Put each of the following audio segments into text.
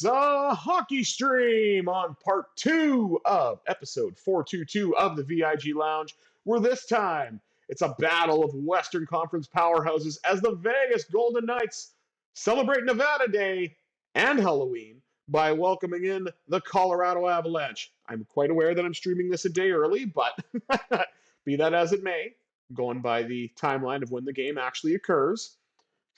a hockey stream on part 2 of episode 422 of the VIG Lounge, where this time it's a battle of Western Conference powerhouses as the Vegas Golden Knights celebrate Nevada Day and Halloween by welcoming in the Colorado Avalanche. I'm quite aware that I'm streaming this a day early, but be that as it may, going by the timeline of when the game actually occurs.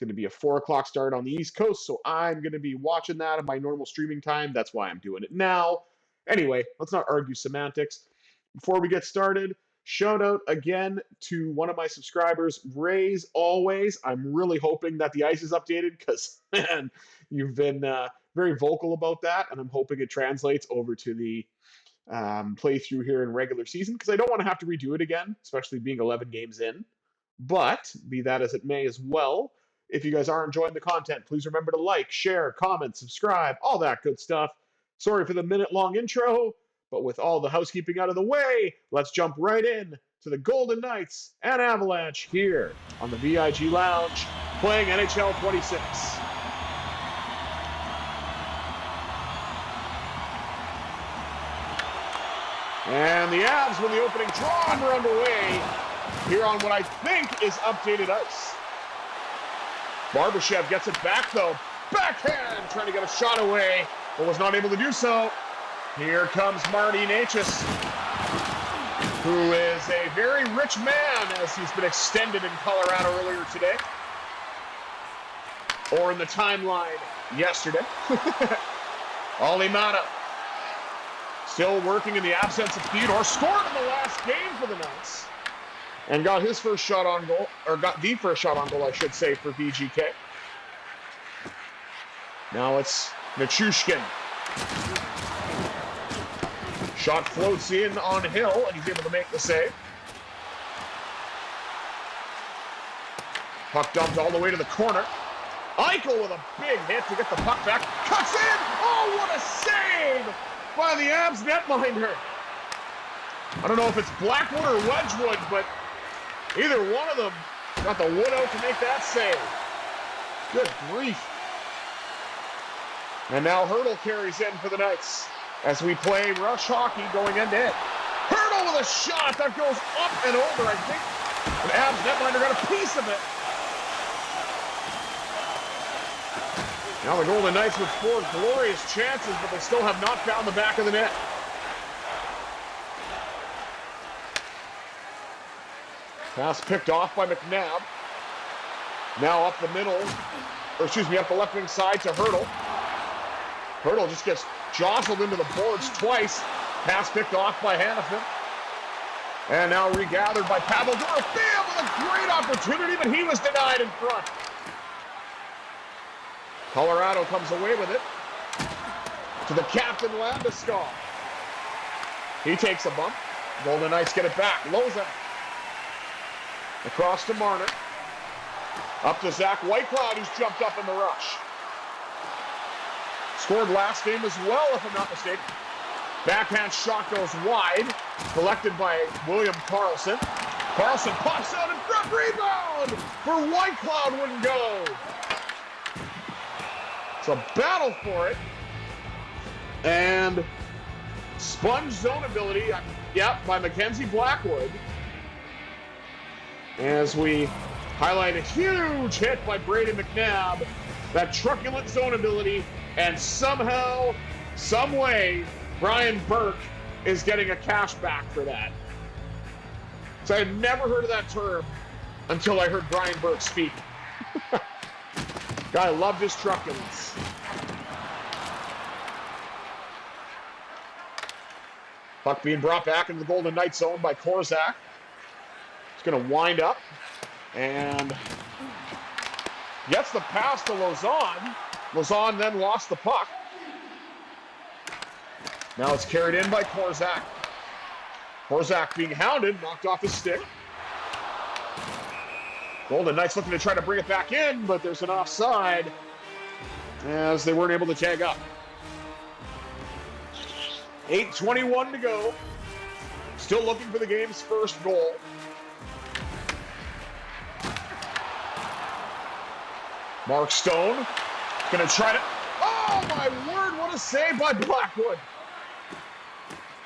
Going to be a 4 o'clock start on the East Coast, so I'm going to be watching that at my normal streaming time. That's why I'm doing it now. Anyway, let's not argue semantics. Before we get started, shout out again to one of my subscribers, Ray's Always. I'm really hoping that the ice is updated because, man, you've been very vocal about that, and I'm hoping it translates over to the playthrough here in regular season because I don't want to have to redo it again, especially being 11 games in. But, be that as it may as well, if you guys are enjoying the content, please remember to like, share, comment, subscribe, all that good stuff. Sorry for the minute-long intro, but with all the housekeeping out of the way, let's jump right in to the Golden Knights and Avalanche here on the VIG Lounge, playing NHL 26. And the Avs win the opening draw and we're underway here on what I think is updated ice. Barbashev gets it back, though. Backhand, trying to get a shot away, but was not able to do so. Here comes Marty Necas, who is a very rich man, as he's been extended in Colorado earlier today. Or in the timeline yesterday. Alimata, still working in the absence of Theodore, scored in the last game for the Knights. And got his first shot on goal, or got the first shot on goal, I should say, for VGK. Now it's Nichushkin. Shot floats in on Hill, and he's able to make the save. Puck dumped all the way to the corner. Eichel with a big hit to get the puck back. Cuts in! Oh, what a save by the Avs netminder. I don't know if it's Blackwood or Wedgwood, but either one of them got the wood out to make that save. Good grief. And now Hurdle carries in for the Knights as we play rush hockey going end to end. Hurdle with a shot that goes up and over, I think. And Avs netminder got a piece of it. Now the Golden Knights with 4 glorious chances, but they still have not found the back of the net. Pass picked off by McNabb. Now up the middle, or excuse me, up the left wing side to Hurdle. Hurdle just gets jostled into the boards twice. Pass picked off by Hannafin. And now regathered by Pavel Dorofeev with a great opportunity, but he was denied in front. Colorado comes away with it to the captain, Landeskog. He takes a bump. Golden Knights get it back. Loza. Across to Marner. Up to Zach Whitecloud, who's jumped up in the rush. Scored last game as well, if I'm not mistaken. Backhand shot goes wide. Collected by William Karlsson. Karlsson pops out in front. Rebound for Whitecloud, wouldn't go. It's a battle for it. And sponge zone ability, by Mackenzie Blackwood. As we highlight a huge hit by Braden McNabb, that truculent zone ability, and somehow, some way, Brian Burke is getting a cash back for that. So I had never heard of that term until I heard Brian Burke speak. Guy loved his truculence. Puck being brought back into the Golden Knights zone by Korzak. He's going to wind up and gets the pass to Lauzon. Lauzon then lost the puck. Now it's carried in by Korzak. Korzak being hounded, knocked off his stick. Golden Knights looking to try to bring it back in, but there's an offside as they weren't able to tag up. 8:21 to go. Still looking for the game's first goal. Mark Stone going to try to... Oh, my word, the save by Blackwood.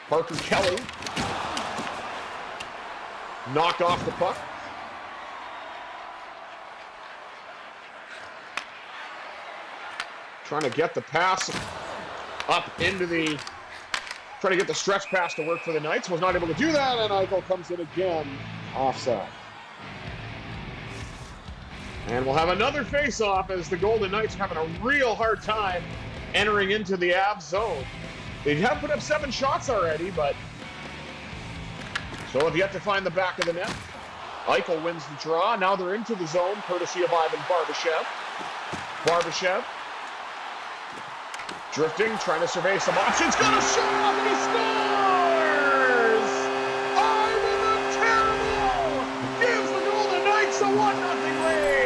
Parker Kelly knocked off the puck. Trying to get the pass up into the, trying to get the stretch pass to work for the Knights. Was not able to do that, and Eichel comes in again, offside. And we'll have another face-off as the Golden Knights are having a real hard time entering into the Avs zone. They have put up 7 shots already, but so have yet to find the back of the net. Eichel wins the draw. Now they're into the zone, courtesy of Ivan Barbashev. Barbashev drifting, trying to survey some options. Got a shot, and he scores! Ivan Terrible gives the Golden Knights a 1-0 lead.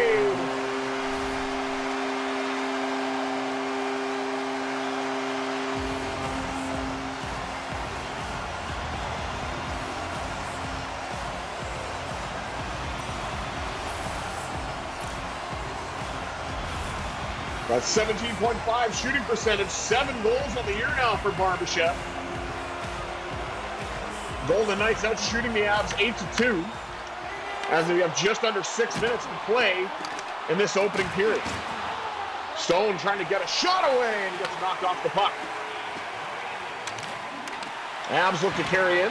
Got 17.5 shooting percentage, 7 goals on the year now for Barbashev. Golden Knights out shooting the Avs 8-2 as we have just under 6 minutes to play in this opening period. Stone trying to get a shot away and he gets knocked off the puck. Avs look to carry in.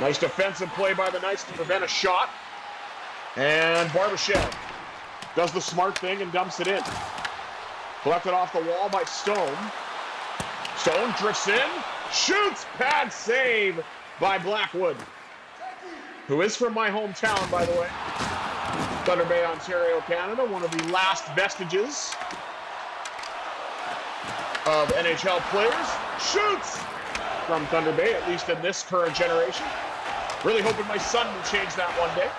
Nice defensive play by the Knights to prevent a shot. And Barbashev does the smart thing and dumps it in. Collected off the wall by Stone. Stone drifts in, shoots, pad save by Blackwood, who is from my hometown, by the way. Thunder Bay, Ontario, Canada, one of the last vestiges of NHL players. Shoots from Thunder Bay, at least in this current generation. Really hoping my son will change that one day.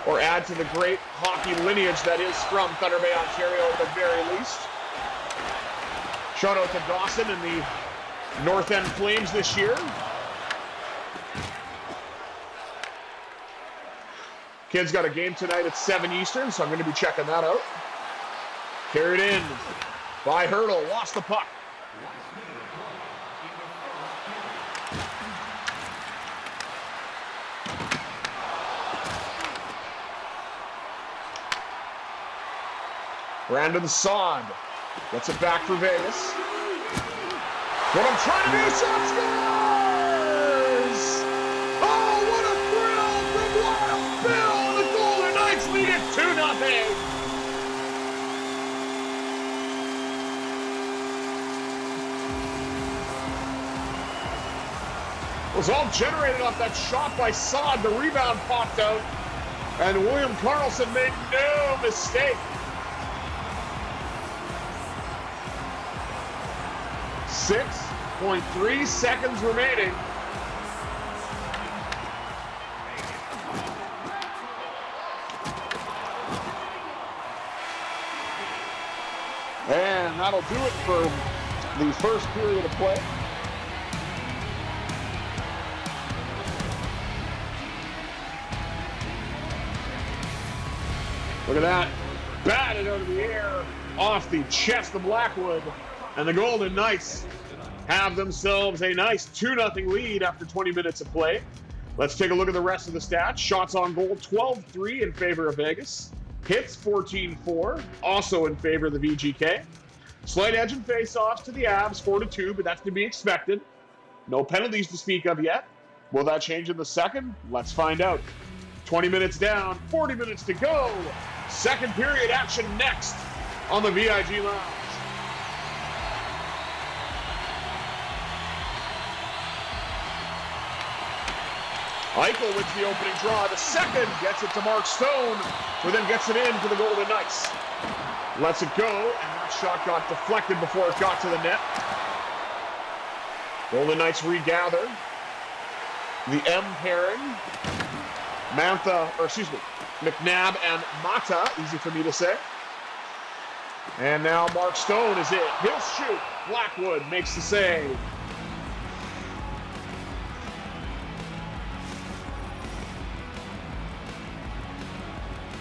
Or add to the great hockey lineage that is from Thunder Bay, Ontario, at the very least. Shout out to Dawson and the North End Flames this year. Kids got a game tonight at 7 Eastern, so I'm going to be checking that out. Carried in by Hurdle, lost the puck. Brandon Saad gets it back for Vegas. What I'm trying to do, shot scores! Oh, what a thrill from Wild Bill! The Golden Knights lead it 2-0. It was all generated off that shot by Saad. The rebound popped out, and William Karlsson made no mistake. 6.3 seconds remaining. And that'll do it for the first period of play. Look at that. Batted out of the air off the chest of Blackwood. And the Golden Knights have themselves a nice 2-0 lead after 20 minutes of play. Let's take a look at the rest of the stats. Shots on goal, 12-3 in favor of Vegas. Hits, 14-4, also in favor of the VGK. Slight edge in face-offs to the Avs, 4-2, but that's to be expected. No penalties to speak of yet. Will that change in the second? Let's find out. 20 minutes down, 40 minutes to go. Second period action next on the VIG Lounge. Eichel wins the opening draw. The second gets it to Mark Stone, who then gets it in for the Golden Knights. Lets it go, and that shot got deflected before it got to the net. Golden Knights regather. The M pairing. McNabb and Mata, easy for me to say. And now Mark Stone is in. He'll shoot. Blackwood makes the save.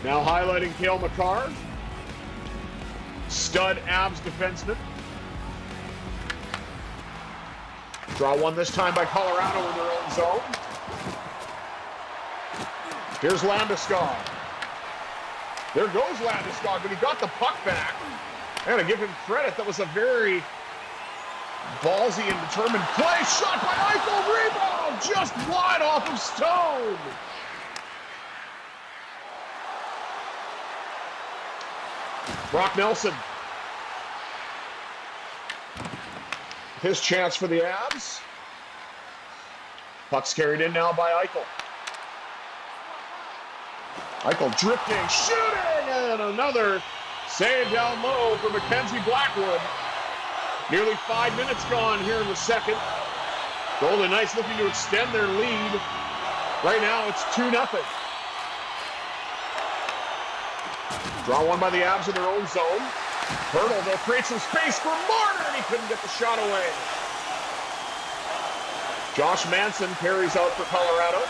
Now highlighting Cale Makar. Stud Avs defenseman. Draw one this time by Colorado in their own zone. Here's Landeskog. There goes Landeskog, but he got the puck back. I gotta give him credit. That was a very ballsy and determined play. Shot by Eichel. Rebound just wide off of Stone. Brock Nelson. His chance for the Avs. Puck's carried in now by Eichel. Eichel drifting, shooting, and another save down low for Mackenzie Blackwood. Nearly 5 minutes gone here in the second. Golden Knights looking to extend their lead. Right now it's 2-0. Draw one by the Avs in their own zone. Hurdle, they'll create some space for Marner, and he couldn't get the shot away. Josh Manson carries out for Colorado.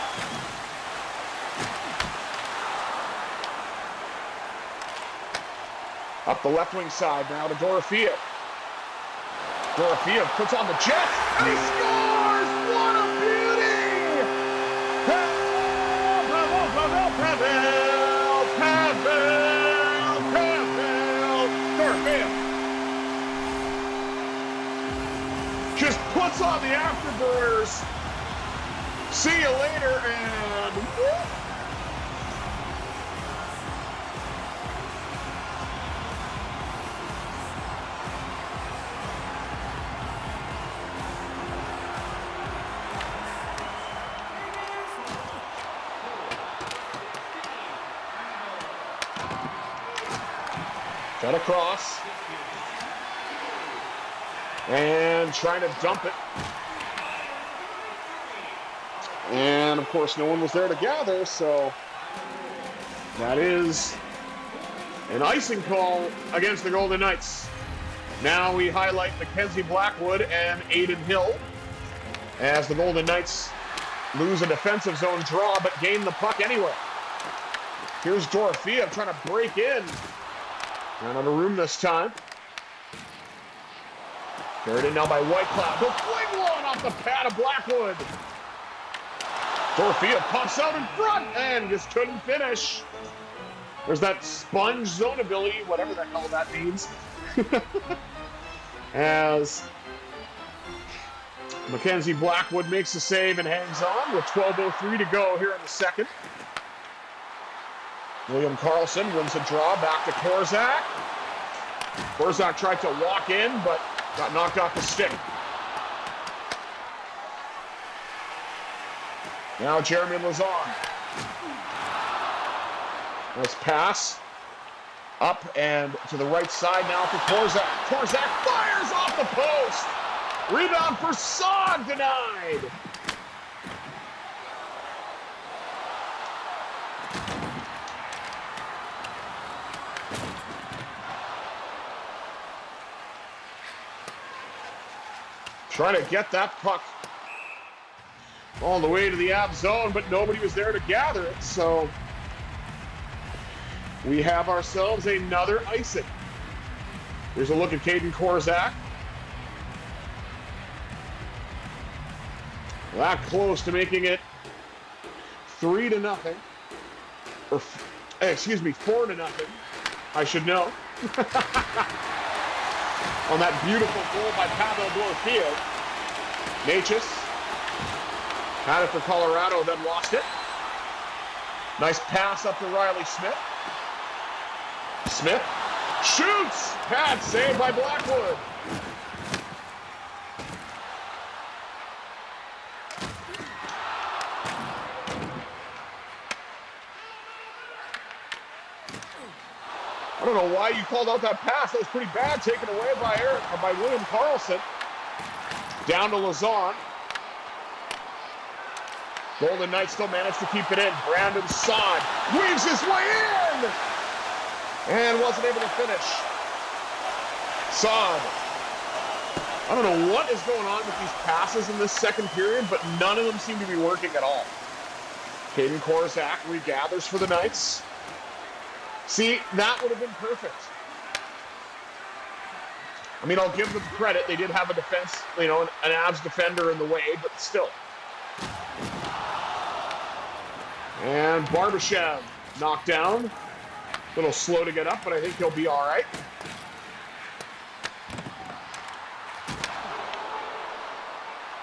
Up the left wing side now to Dorofeev. Dorofeev puts on the Jets, and he scores! What a beauty! Pavel! Dorofeev just puts on the afterburners. See you later, and whoop. Cut across. And trying to dump it. And, of course, no one was there to gather, so that is an icing call against the Golden Knights. Now we highlight Mackenzie Blackwood and Aiden Hill as the Golden Knights lose a defensive zone draw but gain the puck anyway. Here's Dorofeev trying to break in. Not on a room this time. Carried in now by Whitecloud. He'll fling one off the pad of Blackwood. Dorofeev pops out in front and just couldn't finish. There's that sponge zone ability, whatever the hell that means. As Mackenzie Blackwood makes the save and hangs on with 12:03 to go here in the second. William Karlsson wins a draw back to Korzak. Korzak tried to walk in, but got knocked off the stick. Now Jeremy Lazon. Nice pass. Up and to the right side now for Korzak. Korzak fires off the post. Rebound for Sod, denied. Trying to get that puck all the way to the Avs zone, but nobody was there to gather it, so we have ourselves another icing. Here's a look at Caden Korzak. That close to making it 3-0. Or, excuse me, 4-0. I should know. On that beautiful goal by Pavel Dorofeev. Natchez had it for Colorado, then lost it. Nice pass up to Riley Smith. Smith shoots! Pad saved by Blackwood. I don't know why you called out that pass. That was pretty bad, taken away by William Karlsson. Down to Lazon. Golden Knights still managed to keep it in. Brandon Saad weaves his way in! And wasn't able to finish. Saad. I don't know what is going on with these passes in this second period, but none of them seem to be working at all. Caden Korzak regathers for the Knights. See, that would have been perfect. I mean, I'll give them credit. They did have a defense, you know, an Avs defender in the way, but still. And Barbashev knocked down. A little slow to get up, but I think he'll be all right.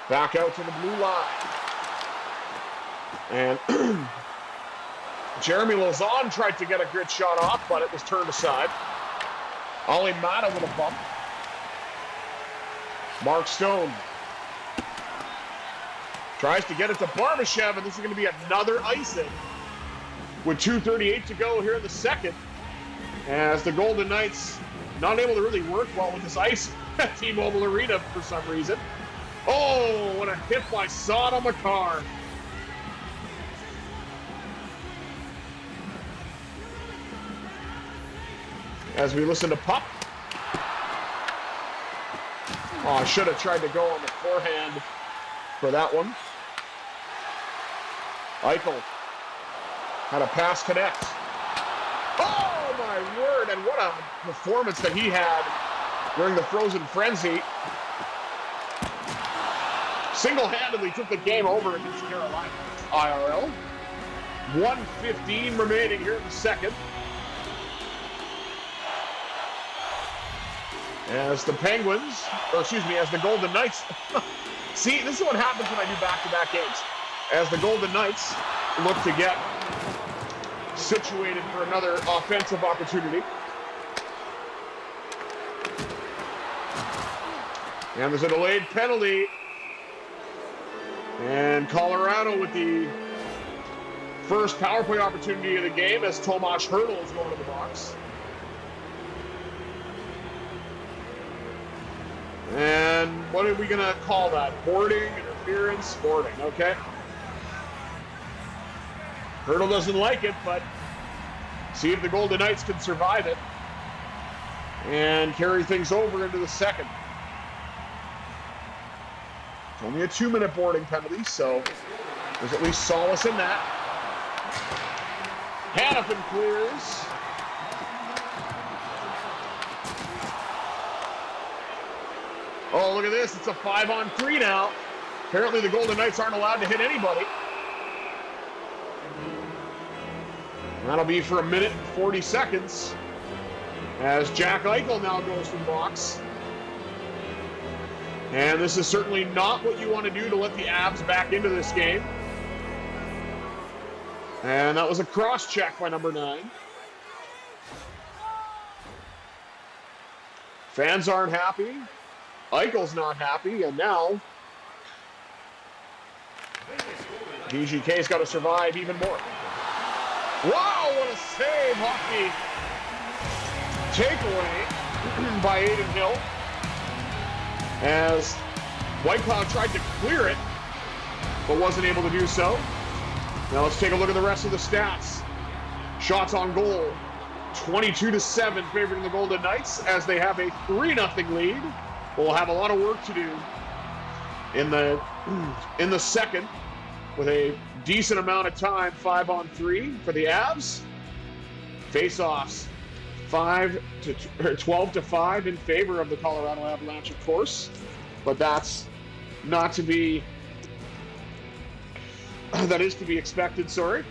Back out to the blue line. And Jeremy Lauzon tried to get a good shot off, but it was turned aside. Ali Mata with a bump. Mark Stone tries to get it to Barbashev, and this is going to be another icing with 2:38 to go here in the second, as the Golden Knights not able to really work well with this ice at T-Mobile Arena for some reason. Oh, what a hit by Sada Makar. As we listen to Pup. Oh, I should have tried to go on the forehand for that one. Eichel had a pass connect. Oh, my word, and what a performance that he had during the Frozen Frenzy. Single-handedly took the game over against Carolina. IRL. 1:15 remaining here in the second. As the Penguins, or excuse me, as the Golden Knights. See, this is what happens when I do back-to-back games. As the Golden Knights look to get situated for another offensive opportunity. And there's a delayed penalty. And Colorado with the first power play opportunity of the game as Tomas Hertl is going to the box. And what are we going to call that? Boarding, interference, boarding, okay. Hertl doesn't like it, but see if the Golden Knights can survive it and carry things over into the second. Only a 2-minute boarding penalty, so there's at least solace in that. Hannafin clears. Oh, look at this. It's a 5-on-3 now. Apparently the Golden Knights aren't allowed to hit anybody. That'll be for 1 minute and 40 seconds as Jack Eichel now goes to the box. And this is certainly not what you want to do to let the Avs back into this game. And that was a cross-check by number 9. Fans aren't happy. Eichel's not happy, and now VGK's got to survive even more. Wow, what a save, hockey takeaway by Aiden Hill. As White Cloud tried to clear it, but wasn't able to do so. Now let's take a look at the rest of the stats. Shots on goal, 22-7 favoring the Golden Knights as they have a 3-0 lead. We'll have a lot of work to do in the second with a decent amount of time, 5-on-3 for the Avs. Face-offs, 12-5 in favor of the Colorado Avalanche, of course, but that's not to be. That is to be expected. Sorry,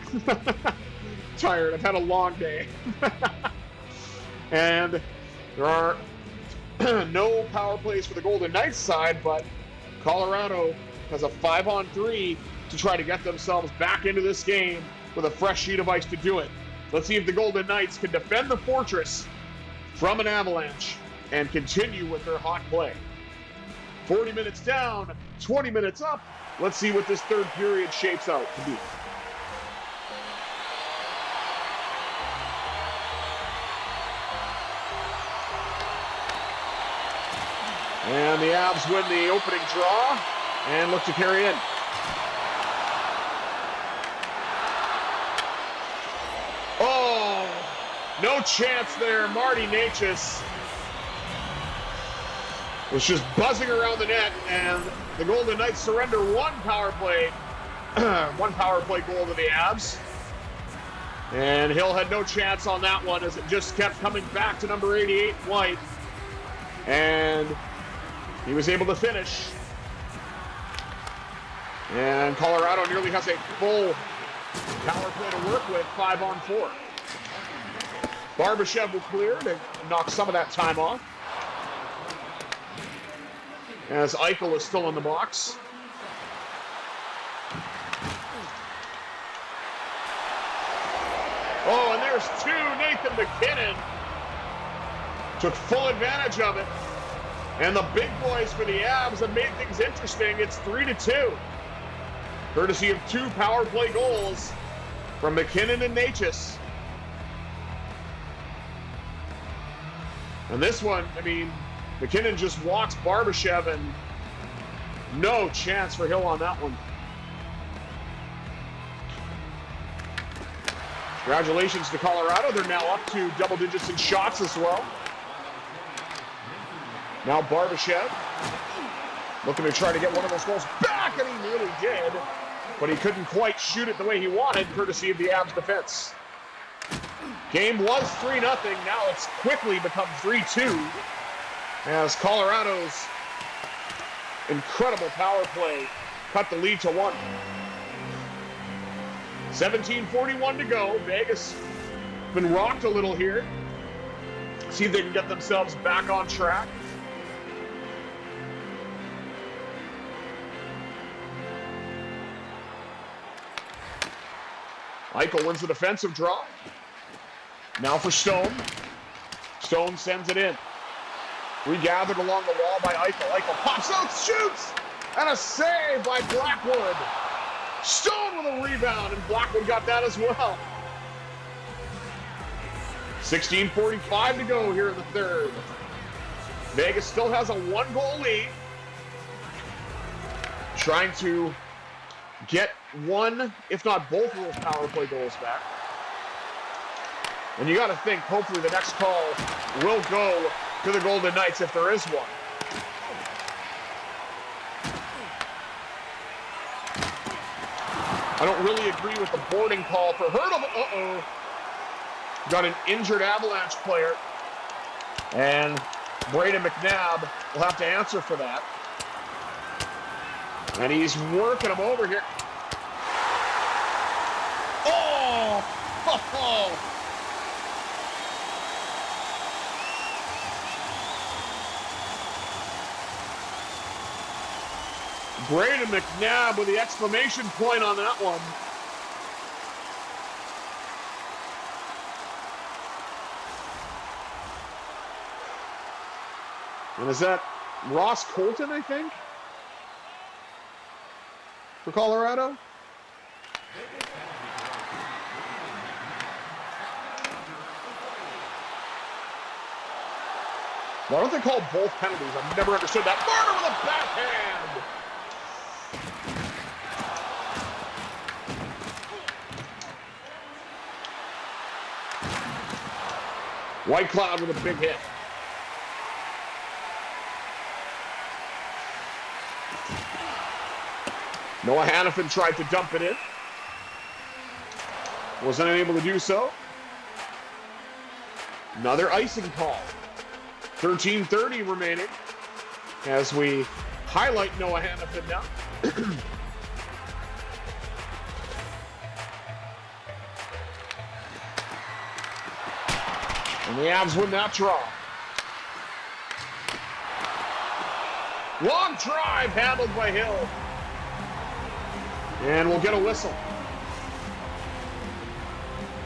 tired. I've had a long day, and there are no power plays for the Golden Knights side, but Colorado has a 5-on-3 to try to get themselves back into this game with a fresh sheet of ice to do it. Let's see if the Golden Knights can defend the fortress from an Avalanche and continue with their hot play. 40 minutes down, 20 minutes up. Let's see what this third period shapes out to be. And the Avs win the opening draw and look to carry in. Oh, no chance there. Marty Necas was just buzzing around the net, and the Golden Knights surrender one power play goal to the Avs. And Hill had no chance on that one as it just kept coming back to number 88, White. And he was able to finish. And Colorado nearly has a full power play to work with, 5-on-4. Barbashev will clear to knock some of that time off. As Eichel is still in the box. Oh, and there's two. Nathan MacKinnon took full advantage of it. And the big boys for the Avs have made things interesting. It's 3-2. Courtesy of two power play goals from MacKinnon and Natchez. And this one, I mean, MacKinnon just walks Barbashev, and no chance for Hill on that one. Congratulations to Colorado. They're now up to double digits in shots as well. Now Barbashev looking to try to get one of those goals back, and he nearly did, but he couldn't quite shoot it the way he wanted, courtesy of the Avs defense. Game was 3-0. Now it's quickly become 3-2 as Colorado's incredible power play cut the lead to 1. 17:41 to go. Vegas been rocked a little here. See if they can get themselves back on track. Eichel wins the defensive draw. Now for Stone. Stone sends it in. Regathered along the wall by Eichel. Eichel pops out, shoots, and a save by Blackwood. Stone with a rebound, and Blackwood got that as well. 16:45 to go here in the third. Vegas still has a 1-goal lead. Trying to get one, if not both of those power play goals back. And you got to think, hopefully the next call will go to the Golden Knights if there is one. I don't really agree with the boarding call for Hurdle. Uh-oh. Got an injured Avalanche player. And Braden McNabb will have to answer for that. And he's working him over here. Oh! Oh! Braden McNabb with the exclamation point on that one. And is that Ross Colton, I think, for Colorado? Why don't they call both penalties? I've never understood that. Marner with a backhand! White Cloud with a big hit. Noah Hannafin tried to dump it in. Wasn't able to do so. Another icing call. 13:30 remaining as we highlight Noah Hannafin now. And the Avs win that draw. Long drive handled by Hill. And we'll get a whistle.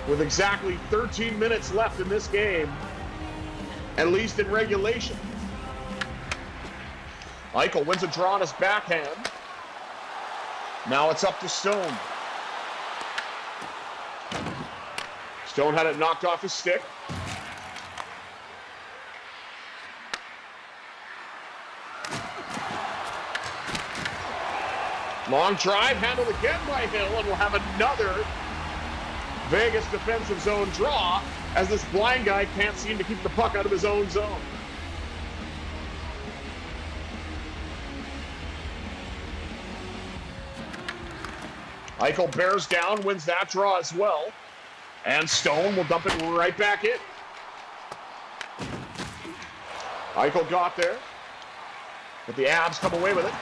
With exactly 13 minutes left in this game, at least in regulation. Eichel wins a draw on his backhand. Now it's up to Stone. Stone had it knocked off his stick. Long drive, handled again by Hill, and we'll have another Vegas defensive zone draw as this blind guy can't seem to keep the puck out of his own zone. Eichel bears down, wins that draw as well. And Stone will dump it right back in. Eichel got there, but the Avs come away with it.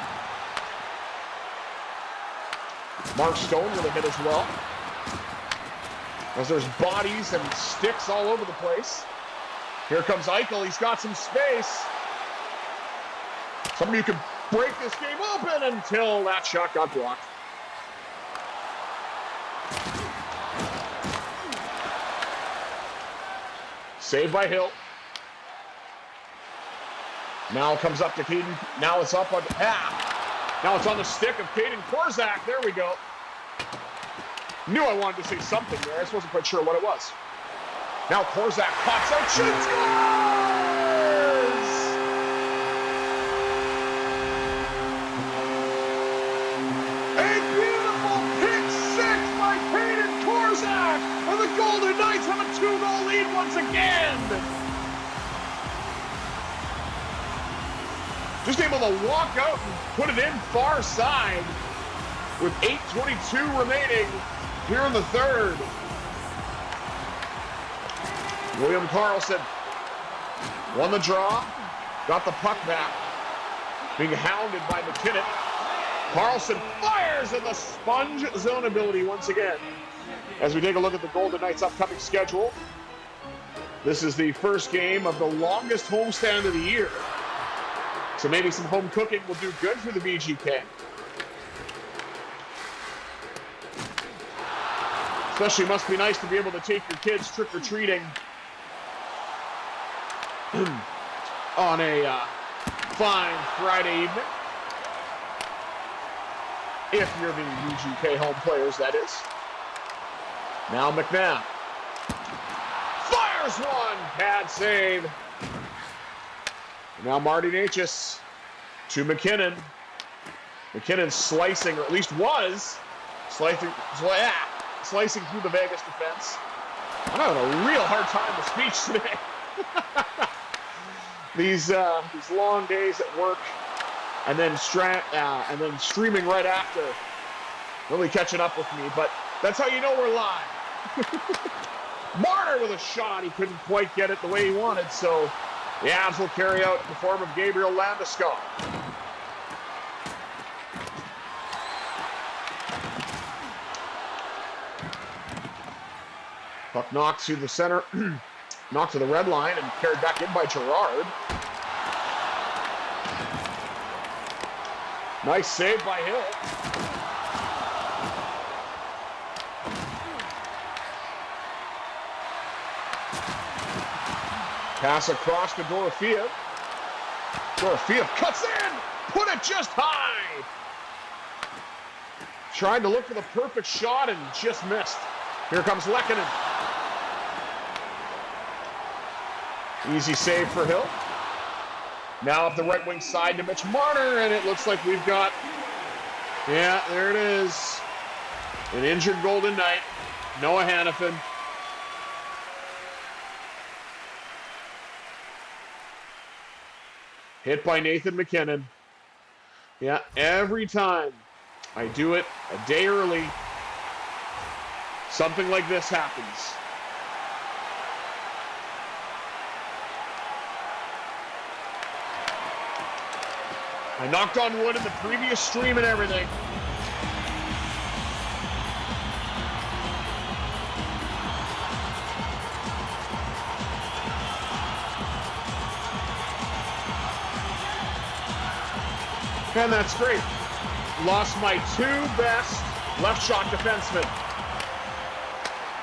Mark Stone with a hit as well. As there's bodies and sticks all over the place. Here comes Eichel. He's got some space. Somebody who could break this game open until that shot got blocked. Saved by Hill. Now it comes up to Caden. Now it's up on half. Now it's on the stick of Caden Korzak. There we go. Knew I wanted to say something there. I just wasn't quite sure what it was. Now Korzak pops out, shoots, scores! A beautiful pick six by Caden Korzak, and the Golden Knights have a 2-goal lead once again. Just able to walk out and put it in far side with 8:22 remaining here in the third. William Karlsson won the draw, got the puck back, being hounded by McKinnon. Karlsson fires in the sponge zone ability once again. As we take a look at the Golden Knights' upcoming schedule, this is the first game of the longest homestand of the year. So maybe some home cooking will do good for the VGK. Especially must be nice to be able to take your kids trick-or-treating on a fine Friday evening. If you're the VGK home players, that is. Now McNabb fires one, bad save. Now Marty Necas to McKinnon. McKinnon slicing, or at least was slicing through the Vegas defense. I'm having a real hard time with speech today. These long days at work, and then streaming right after, really catching up with me. But that's how you know we're live. Marner with a shot. He couldn't quite get it the way he wanted, so the Avs will carry out in the form of Gabriel Landeskog. Puck knocked through the center, knocked to the red line, and carried back in by Gerard. Nice save by Hill. Pass across to Dorofeev. Dorofeev cuts in, put it just high. Tried to look for the perfect shot and just missed. Here comes Lehkonen. Easy save for Hill. Now up the right wing side to Mitch Marner, and it looks like we've got, yeah, there it is. An injured Golden Knight, Noah Hannafin. Hit by Nathan McKinnon. Yeah, every time I do it a day early, something like this happens. I knocked on wood in the previous stream and everything. And that's great. Lost my two best left shot defensemen.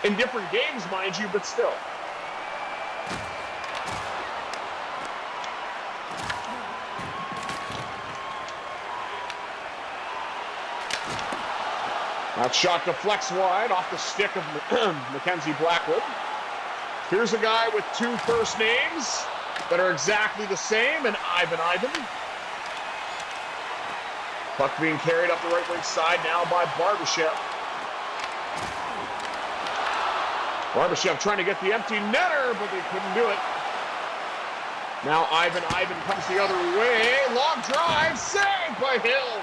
In different games, mind you, but still. That shot deflects wide off the stick of Mackenzie Blackwood. Here's a guy with two first names that are exactly the same, and Ivan. Puck being carried up the right wing side now by Barbashev. Barbashev trying to get the empty netter, but they couldn't do it. Now Ivan comes the other way. Long drive, saved by Hill.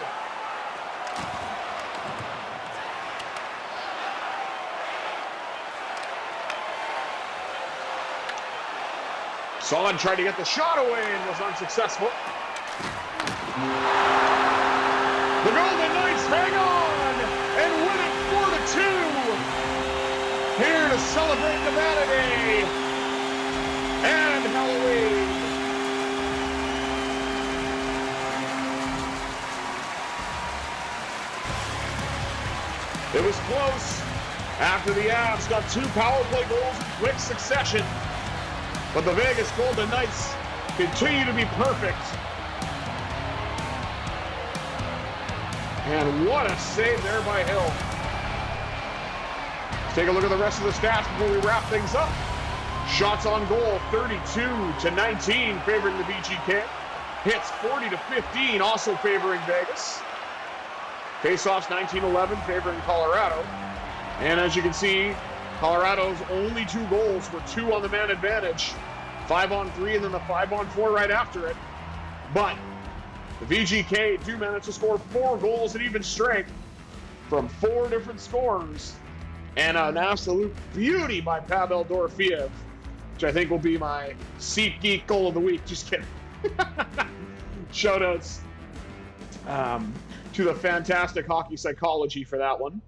Son tried to get the shot away and was unsuccessful. The Golden Knights hang on and win it 4-2. Here to celebrate Nevada Day and Halloween. It was close after the Avs got 2 power play goals in quick succession. But the Vegas Golden Knights continue to be perfect. And what a save there by Hill. Let's take a look at the rest of the stats before we wrap things up. Shots on goal, 32-19, favoring the VGK. Hits, 40-15, also favoring Vegas. Faceoffs, 19-11, favoring Colorado. And as you can see, Colorado's only 2 goals were 2 on the man advantage. 5-on-3 and then the 5-on-4 right after it. But the VGK do manage to score 4 goals at even strength from 4 different scorers. And an absolute beauty by Pavel Dorofeev, which I think will be my Seat Geek goal of the week. Just kidding. Shoutouts to the fantastic hockey psychology for that one.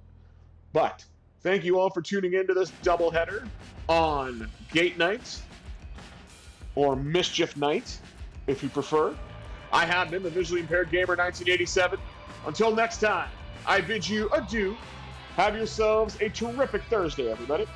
But thank you all for tuning into this doubleheader on Gate Night, or Mischief Night, if you prefer. I have been the Visually Impaired Gamer 1987. Until next time, I bid you adieu. Have yourselves a terrific Thursday, everybody.